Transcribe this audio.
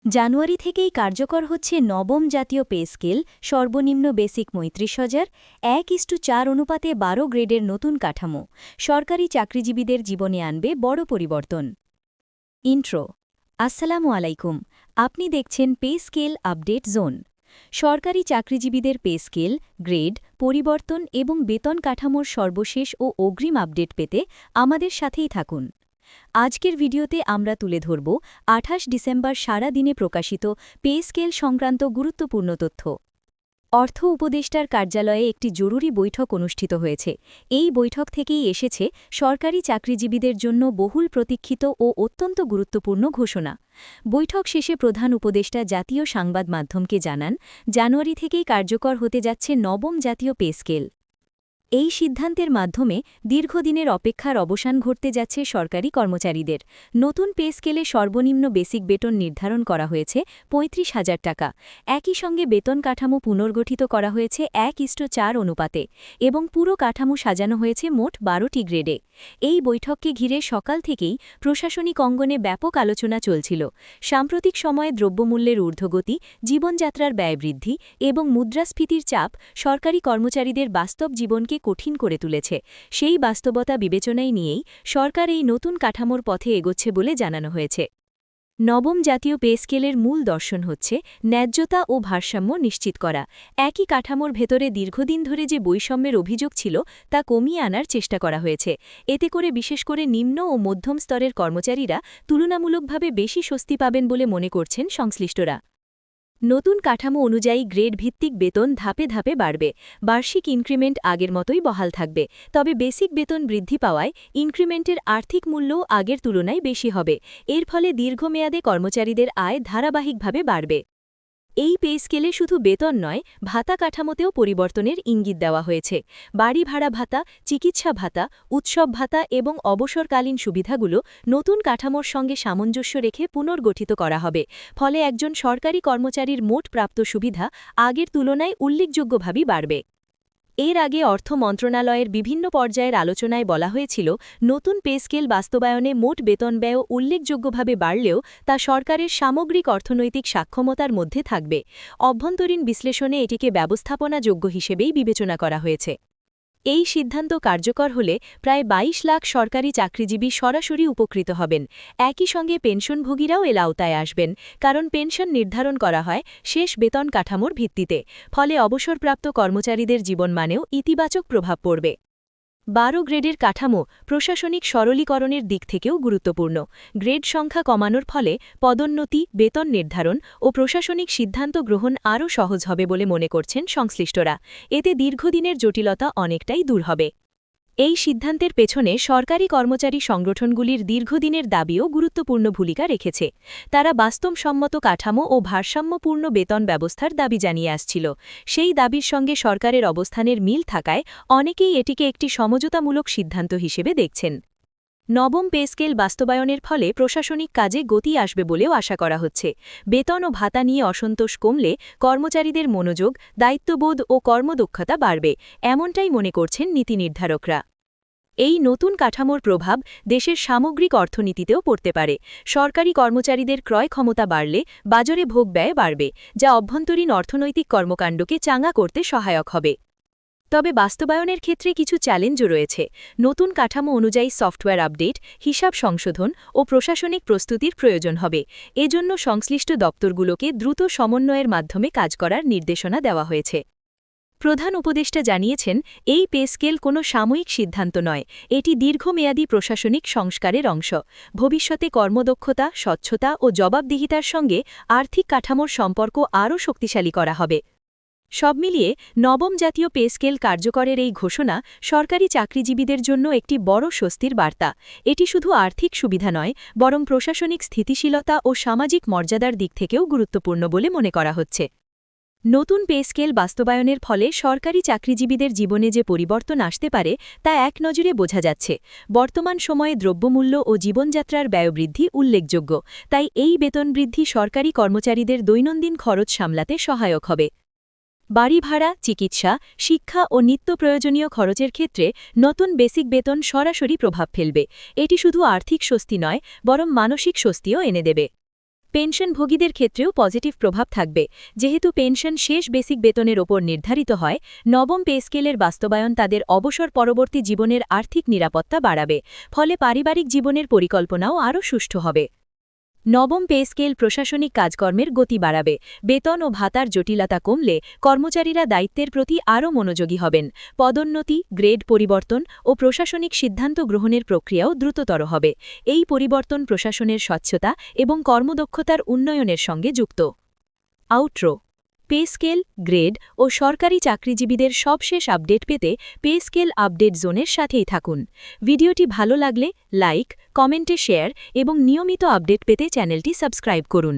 জানুয়ারি থেকেই কার্যকর হচ্ছে নবম জাতীয় পে স্কেল, সর্বনিম্ন বেসিক ৩৫,০০০, ১:৪ অনুপাতে ১২ গ্রেডের নতুন কাঠামো সরকারি চাকরিজীবীদের জীবনে আনবে বড় পরিবর্তন। ইন্ট্রো। আসসালামু আলাইকুম। আপনি দেখছেন পে স্কেল আপডেট জোন। সরকারি চাকরিজীবীদের পে স্কেল, গ্রেড, পরিবর্তন এবং বেতন কাঠামোর সর্বশেষ ও অগ্রিম আপডেট পেতে আমাদের সাথেই থাকুন। আজকের ভিডিওতে আমরা তুলে ধরব ২৮ ডিসেম্বর সারা দিনে প্রকাশিত পে স্কেল সংক্রান্ত গুরুত্বপূর্ণ তথ্য। অর্থ উপদেষ্টার কার্যালয়ে একটি জরুরি বৈঠক অনুষ্ঠিত হয়েছে। এই বৈঠক থেকেই এসেছে সরকারি চাকরিজীবীদের জন্য বহুল প্রতীক্ষিত ও অত্যন্ত গুরুত্বপূর্ণ ঘোষণা। বৈঠক শেষে প্রধান উপদেষ্টা জাতীয় সংবাদ মাধ্যমকে জানান, জানুয়ারি থেকেই কার্যকর হতে যাচ্ছে নবম জাতীয় পে স্কেল। এই সিদ্ধান্তের মাধ্যমে দীর্ঘদিনের অপেক্ষার অবসান ঘটতে যাচ্ছে সরকারি কর্মচারীদের। নতুন পে স্কেলে সর্বনিম্ন বেসিক বেতন নির্ধারণ করা হয়েছে ৩৫,০০০ টাকা। একই সঙ্গে বেতন কাঠামো পুনর্গঠিত করা হয়েছে ১:৪ অনুপাতে এবং পুরো কাঠামো সাজানো হয়েছে মোট ১২টি গ্রেডে। এই বৈঠককে ঘিরে সকাল থেকেই প্রশাসনিক অঙ্গনে ব্যাপক আলোচনা চলছিল। সাম্প্রতিক সময়ে দ্রব্যমূল্যের ঊর্ধ্বগতি, জীবনযাত্রার ব্যয় বৃদ্ধি এবং মুদ্রাস্ফীতির চাপ সরকারি কর্মচারীদের বাস্তব জীবনকে কঠিন করে তুলেছে। সেই বাস্তবতা বিবেচনায় নিয়েই সরকার এই নতুন কাঠামোর পথে এগোচ্ছে বলে জানানো হয়েছে। নবম জাতীয় পে স্কেলের মূল দর্শন হচ্ছে ন্যায্যতা ও ভারসাম্য নিশ্চিত করা। একই কাঠামোর ভেতরে দীর্ঘদিন ধরে যে বৈষম্যের অভিযোগ ছিল তা কমিয়ে আনার চেষ্টা করা হয়েছে। এতে করে বিশেষ করে নিম্ন ও মধ্যম স্তরের কর্মচারীরা তুলনামূলকভাবে বেশি স্বস্তি পাবেন বলে মনে করছেন সংশ্লিষ্টরা। নতুন কাঠামো অনুযায়ী গ্রেড ভিত্তিক বেতন ধাপে ধাপে বাড়বে। বার্ষিক ইনক্রিমেন্ট আগের মতোই বহাল থাকবে, তবে বেসিক বেতন বৃদ্ধি পাওয়ায় ইনক্রিমেন্টের আর্থিক মূল্যও আগের তুলনায় বেশি হবে। এর ফলে দীর্ঘমেয়াদে কর্মচারীদের আয় ধারাবাহিকভাবে বাড়বে। এই পে স্কেলে শুধু বেতন নয়, ভাতা কাঠামোতেও পরিবর্তনের ইঙ্গিত দেওয়া হয়েছে। বাড়ি ভাড়া ভাতা, চিকিৎসা ভাতা, উৎসব ভাতা এবং অবসরকালীন সুবিধাগুলো নতুন কাঠামোর সঙ্গে সামঞ্জস্য রেখে পুনর্গঠিত করা হবে। ফলে একজন সরকারি কর্মচারীর মোট প্রাপ্ত সুবিধা আগের তুলনায় উল্লেখযোগ্যভাবে বাড়বে। এর আগে অর্থ মন্ত্রণালয়ের বিভিন্ন পর্যায়ের আলোচনায় বলা হয়েছিল, নতুন পে স্কেল বাস্তবায়নে মোট বেতন ব্যয় উল্লেখযোগ্যভাবে বাড়লেও তা সরকারের সামগ্রিক অর্থনৈতিক সক্ষমতার মধ্যে থাকবে। অভ্যন্তরীণ বিশ্লেষণে এটিকে ব্যবস্থাপনাযোগ্য হিসেবেই বিবেচনা করা হয়েছে। এই সিদ্ধান্ত কার্যকর হলে প্রায় ২২ লাখ সরকারি চাকরিজীবী সরাসরি উপকৃত হবেন। একই সঙ্গে পেনশনভোগীরাও এর আওতায় আসবেন, কারণ পেনশন নির্ধারণ করা হয় শেষ বেতন কাঠামোর ভিত্তিতে। ফলে অবসরপ্রাপ্ত কর্মচারীদের জীবনমানেও ইতিবাচক প্রভাব পড়বে। ১২ গ্রেডের কাঠামো প্রশাসনিক সরলীকরণের দিক থেকেও গুরুত্বপূর্ণ। গ্রেড সংখ্যা কমানোর ফলে পদোন্নতি, বেতন নির্ধারণ ও প্রশাসনিক সিদ্ধান্ত গ্রহণ আরও সহজ হবে বলে মনে করছেন সংশ্লিষ্টরা। এতে দীর্ঘদিনের জটিলতা অনেকটাই দূর হবে। এই সিদ্ধান্তের পেছনে সরকারি কর্মচারী সংগঠনগুলির দীর্ঘদিনের দাবিও গুরুত্বপূর্ণ ভূমিকা রেখেছে। তারা বাস্তবসম্মত কাঠামো ও ভারসাম্যপূর্ণ বেতন ব্যবস্থার দাবি জানিয়ে আসছিল। সেই দাবির সঙ্গে সরকারের অবস্থানের মিল থাকায় অনেকেই এটিকে একটি সমঝোতামূলক সিদ্ধান্ত হিসেবে দেখছেন। নবম পে স্কেল বাস্তবায়নের ফলে প্রশাসনিক কাজে গতি আসবে বলেও আশা করা হচ্ছে। বেতন ও ভাতা নিয়ে অসন্তোষ কমলে কর্মচারীদের মনোযোগ, দায়িত্ববোধ ও কর্মদক্ষতা বাড়বে, এমনটাই মনে করছেন নীতি নির্ধারকরা। এই নতুন কাঠামোর প্রভাব দেশের সামগ্রিক অর্থনীতিতেও পড়তে পারে। সরকারি কর্মচারীদের ক্রয় ক্ষমতা বাড়লে বাজারে ভোগ ব্যয় বাড়বে, যা অভ্যন্তরীণ অর্থনৈতিক কর্মকাণ্ডকে চাঙা করতে সহায়ক হবে। তবে বাস্তবায়নের ক্ষেত্রে কিছু চ্যালেঞ্জও রয়েছে। নতুন কাঠামো অনুযায়ী সফটওয়্যার আপডেট, হিসাব সংশোধন ও প্রশাসনিক প্রস্তুতির প্রয়োজন হবে। এজন্য সংশ্লিষ্ট দপ্তরগুলোকে দ্রুত সমন্বয়ের মাধ্যমে কাজ করার নির্দেশনা দেওয়া হয়েছে। প্রধান উপদেষ্টা জানিয়েছেন, এই পে স্কেল কোনো সাময়িক সিদ্ধান্ত নয়, এটি দীর্ঘমেয়াদী প্রশাসনিক সংস্কারের অংশ। ভবিষ্যতে কর্মদক্ষতা, স্বচ্ছতা ও জবাবদিহিতার সঙ্গে আর্থিক কাঠামোর সম্পর্ক আরও শক্তিশালী করা হবে। সব মিলিয়ে নবম জাতীয় পে স্কেল কার্যকরের এই ঘোষণা সরকারি চাকরিজীবীদের জন্য একটি বড় স্বস্তির বার্তা। এটি শুধু আর্থিক সুবিধা নয়, বরং প্রশাসনিক স্থিতিশীলতা ও সামাজিক মর্যাদার দিক থেকেও গুরুত্বপূর্ণ বলে মনে করা হচ্ছে। নতুন পে স্কেল বাস্তবায়নের ফলে সরকারি চাকরিজীবীদের জীবনে যে পরিবর্তন আসতে পারে তা এক নজরে বোঝা যাচ্ছে। বর্তমান সময়ে দ্রব্যমূল্য ও জীবনযাত্রার ব্যয়বৃদ্ধি উল্লেখযোগ্য, তাই এই বেতন বৃদ্ধি সরকারি কর্মচারীদের দৈনন্দিন খরচ সামলাতে সহায়ক হবে। বাড়ি ভাড়া, চিকিৎসা, শিক্ষা ও নিত্য প্রয়োজনীয় খরচের ক্ষেত্রে নতুন বেসিক বেতন সরাসরি প্রভাব ফেলবে। এটি শুধু আর্থিক স্বস্তি নয়, বরং মানসিক স্বস্তিও এনে দেবে। পেনশনভোগীদের ক্ষেত্রেও পজিটিভ প্রভাব থাকবে, যেহেতু পেনশন শেষ বেসিক বেতনের ওপর নির্ধারিত হয়। নবম পে স্কেলের বাস্তবায়ন তাদের অবসর পরবর্তী জীবনের আর্থিক নিরাপত্তা বাড়াবে, ফলে পারিবারিক জীবনের পরিকল্পনাও আরও সুষ্ঠু হবে। নবম পে স্কেল প্রশাসনিক কাজকর্মের গতি বাড়াবে। বেতন ও ভাতার জটিলতা কমলে কর্মচারীরা দায়িত্বের প্রতি আরও মনোযোগী হবেন। পদোন্নতি, গ্রেড পরিবর্তন ও প্রশাসনিক সিদ্ধান্ত গ্রহণের প্রক্রিয়াও দ্রুততর হবে। এই পরিবর্তন প্রশাসনের স্বচ্ছতা এবং কর্মদক্ষতার উন্নয়নের সঙ্গে যুক্ত। আউটরো। পে স্কেল, গ্রেড ও সরকারি চাকরিজীবীদের সবশেষ আপডেট পেতে পে স্কেল আপডেট জোনের সাথেই থাকুন। ভিডিওটি ভালো লাগলে লাইক, কমেন্টে শেয়ার এবং নিয়মিত আপডেট পেতে চ্যানেলটি সাবস্ক্রাইব করুন।